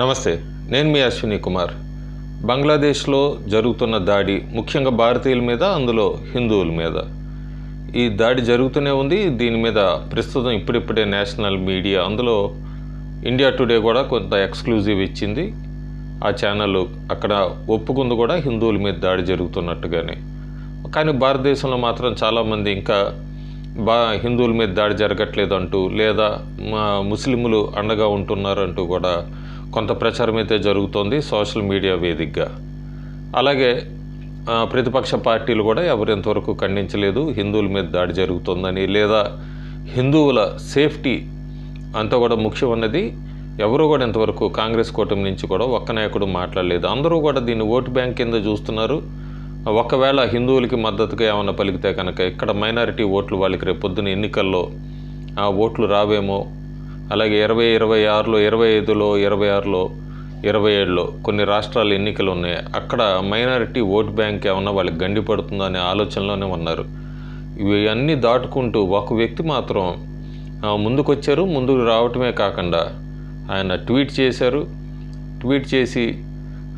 నమస్తే, నేను మీ అశ్విని కుమార్. బంగ్లాదేశ్లో జరుగుతున్న దాడి ముఖ్యంగా భారతీయుల మీద, అందులో హిందువుల మీద ఈ దాడి జరుగుతూనే ఉంది. దీని మీద ప్రస్తుతం ఇప్పుడిప్పుడే నేషనల్ మీడియా, అందులో ఇండియా టుడే కూడా కొంత ఎక్స్క్లూజివ్ ఇచ్చింది. ఆ ఛానల్ అక్కడ ఒప్పుకుంది కూడా హిందువుల మీద దాడి జరుగుతున్నట్టుగానే. కానీ భారతదేశంలో మాత్రం చాలామంది ఇంకా హిందువుల మీద దాడి జరగట్లేదు అంటూ, లేదా ముస్లింలు అండగా ఉంటున్నారు అంటూ కూడా కొంత ప్రచారం అయితే జరుగుతోంది సోషల్ మీడియా వేదికగా. అలాగే ప్రతిపక్ష పార్టీలు కూడా ఎవరు ఎంతవరకు ఖండించలేదు హిందువుల మీద దాడి జరుగుతుందని, లేదా హిందువుల సేఫ్టీ అంతా కూడా ముఖ్యం అన్నది ఎవరు కూడా ఇంతవరకు కాంగ్రెస్ కూటమి నుంచి కూడా ఒక్క నాయకుడు మాట్లాడలేదు. అందరూ కూడా దీన్ని ఓటు బ్యాంక్ కింద చూస్తున్నారు. ఒకవేళ హిందువులకి మద్దతుగా ఏమైనా పలికితే కనుక ఇక్కడ మైనారిటీ ఓట్లు వాళ్ళకి రేపు పొద్దున ఎన్నికల్లో ఆ ఓట్లు రావేమో. అలాగే 2026లో, 25లో, 26లో, 27లో కొన్ని రాష్ట్రాల ఎన్నికలు ఉన్నాయి. అక్కడ మైనారిటీ ఓట్ బ్యాంక్ ఏమన్నా వాళ్ళకి గండిపడుతుందో అనే ఆలోచనలోనే ఉన్నారు. ఇవన్నీ దాటుకుంటూ ఒక వ్యక్తి మాత్రం ముందుకొచ్చారు. ముందుకు రావటమే కాకుండా ఆయన ట్వీట్ చేశారు. ట్వీట్ చేసి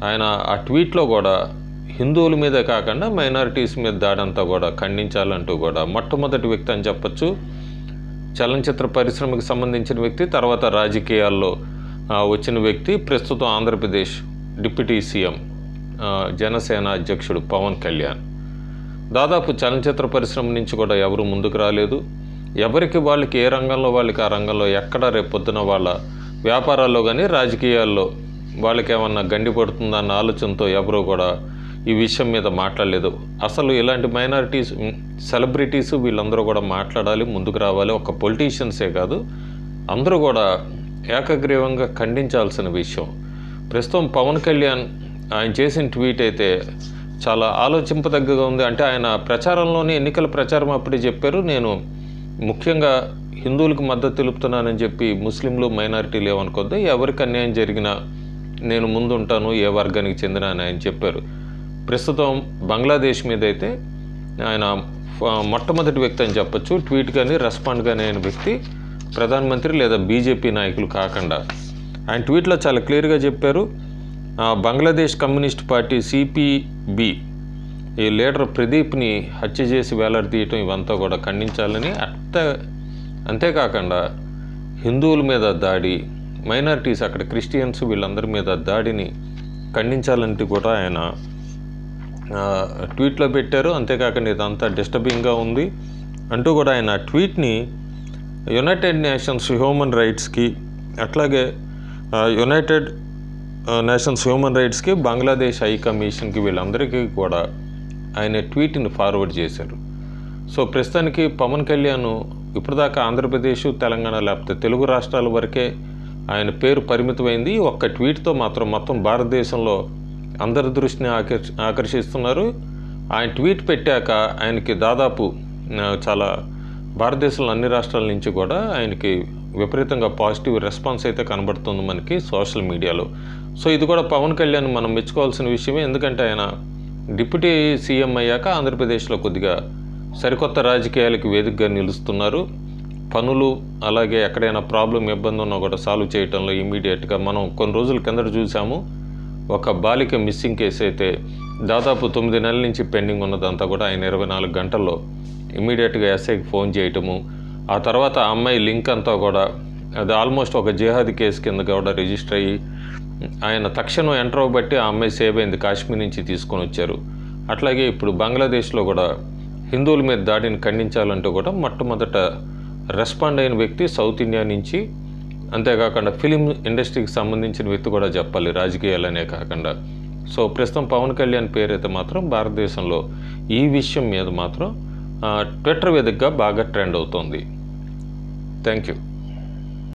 ఆయన ఆ ట్వీట్లో కూడా హిందువుల మీదే కాకుండా మైనారిటీస్ మీద దాడంతా కూడా ఖండించాలంటూ కూడా మొట్టమొదటి వ్యక్తి అని చెప్పచ్చు. చలనచిత్ర పరిశ్రమకు సంబంధించిన వ్యక్తి, తర్వాత రాజకీయాల్లో వచ్చిన వ్యక్తి, ప్రస్తుతం ఆంధ్రప్రదేశ్ డిప్యూటీ సీఎం, జనసేన అధ్యక్షుడు పవన్ కళ్యాణ్. దాదాపు చలనచిత్ర పరిశ్రమ నుంచి కూడా ఎవరు ముందుకు రాలేదు. ఎవరికి వాళ్ళకి ఏ రంగంలో వాళ్ళకి ఆ రంగంలో ఎక్కడ రేపొద్దున వాళ్ళ వ్యాపారాల్లో కానీ రాజకీయాల్లో వాళ్ళకి ఏమన్నా గండిపడుతుందన్న ఆలోచనతో ఎవరు కూడా ఈ విషయం మీద మాట్లాడలేదు. అసలు ఇలాంటి మైనారిటీస్, సెలబ్రిటీస్ వీళ్ళందరూ కూడా మాట్లాడాలి, ముందుకు రావాలి. ఒక పొలిటీషియన్సే కాదు, అందరూ కూడా ఏకగ్రీవంగా ఖండించాల్సిన విషయం. ప్రస్తుతం పవన్ కళ్యాణ్ ఆయన చేసిన ట్వీట్ అయితే చాలా ఆలోచింపదగ్గగా ఉంది. అంటే ఆయన ప్రచారంలోనే, ఎన్నికల ప్రచారం అప్పుడే చెప్పారు, నేను ముఖ్యంగా హిందువులకు మద్దతు తెలుపుతున్నానని చెప్పి ముస్లింలు మైనారిటీలు ఏమనుకోద్దు, ఎవరికి అన్యాయం జరిగినా నేను ముందుంటాను, ఏ వర్గానికి చెందిన అని ఆయన చెప్పారు. ప్రస్తుతం బంగ్లాదేశ్ మీద అయితే ఆయన మొట్టమొదటి వ్యక్తి అని చెప్పచ్చు. ట్వీట్ కానీ రెస్పాండ్ కానీ అయిన వ్యక్తి ప్రధానమంత్రి లేదా బీజేపీ నాయకులు కాకుండా. ఆయన ట్వీట్లో చాలా క్లియర్గా చెప్పారు, బంగ్లాదేశ్ కమ్యూనిస్ట్ పార్టీ సిపిబి ఈ లీడర్ ప్రదీప్ని హత్య చేసి వేలాడదీయటం ఇవంతా కూడా ఖండించాలని, అంతేకాకుండా హిందువుల మీద దాడి, మైనారిటీస్ అక్కడ క్రిస్టియన్స్ వీళ్ళందరి మీద దాడిని ఖండించాలంటూ కూడా ఆయన ట్వీట్లో పెట్టారు. అంతేకాకుండా ఇదంతా డిస్టర్బింగ్గా ఉంది అంటూ కూడా ఆయన ట్వీట్ని యునైటెడ్ నేషన్స్ హ్యూమన్ రైట్స్కి, అట్లాగే యునైటెడ్ నేషన్స్ హ్యూమన్ రైట్స్కి, బంగ్లాదేశ్ హై కమిషన్కి వీళ్ళందరికీ కూడా ఆయన ట్వీట్ని ఫార్వర్డ్ చేశారు. సో ప్రస్తుతానికి పవన్ కళ్యాణ్ ఇప్పటిదాకా ఆంధ్రప్రదేశ్, తెలంగాణ లేకపోతే తెలుగు రాష్ట్రాల వరకే ఆయన పేరు పరిమితమైంది. ఒక్క ట్వీట్తో మాత్రం మొత్తం భారతదేశంలో అందరి దృష్టిని ఆకర్షిస్తున్నారు. ఆయన ట్వీట్ పెట్టాక ఆయనకి దాదాపు చాలా భారతదేశంలో అన్ని రాష్ట్రాల నుంచి కూడా ఆయనకి విపరీతంగా పాజిటివ్ రెస్పాన్స్ అయితే కనబడుతుంది మనకి సోషల్ మీడియాలో. సో ఇది కూడా పవన్ కళ్యాణ్ మనం మెచ్చుకోవాల్సిన విషయమే. ఎందుకంటే ఆయన డిప్యూటీ సీఎం అయ్యాక ఆంధ్రప్రదేశ్లో కొద్దిగా సరికొత్త రాజకీయాలకు వేదికగా నిలుస్తున్నారు. పనులు, అలాగే ఎక్కడైనా ప్రాబ్లం, ఇబ్బంది ఉన్నా కూడా సాల్వ్ చేయడంలో ఇమీడియట్గా మనం కొన్ని రోజుల కిందట చూసాము. ఒక బాలిక మిస్సింగ్ కేసు అయితే దాదాపు 9 నెలల నుంచి పెండింగ్ ఉన్నదంతా కూడా ఆయన 24 గంటల్లో ఇమీడియట్గా ఎస్ఐకి ఫోన్ చేయటము, ఆ తర్వాత ఆ అమ్మాయి లింక్ అంతా కూడా అది ఆల్మోస్ట్ ఒక జిహాదీ కేసు కింద కూడా రిజిస్టర్ అయ్యి ఆయన తక్షణం ఎంటర్ అవ్వబట్టి ఆ అమ్మాయి సేవ్ అయింది, కాశ్మీర్ నుంచి తీసుకొని వచ్చారు. అట్లాగే ఇప్పుడు బంగ్లాదేశ్లో కూడా హిందువుల మీద దాడిని ఖండించాలంటూ కూడా మొట్టమొదట రెస్పాండ్ అయిన వ్యక్తి సౌత్ ఇండియా నుంచి, అంతేకాకుండా ఫిలిం ఇండస్ట్రీకి సంబంధించిన వ్యక్తి కూడా చెప్పాలి, రాజకీయాలనే కాకుండా. సో ప్రస్తుతం పవన్ కళ్యాణ్ పేరైతే మాత్రం భారతదేశంలో ఈ విషయం మీద మాత్రం ట్విట్టర్ వేదికగా బాగా ట్రెండ్ అవుతోంది. Thank you.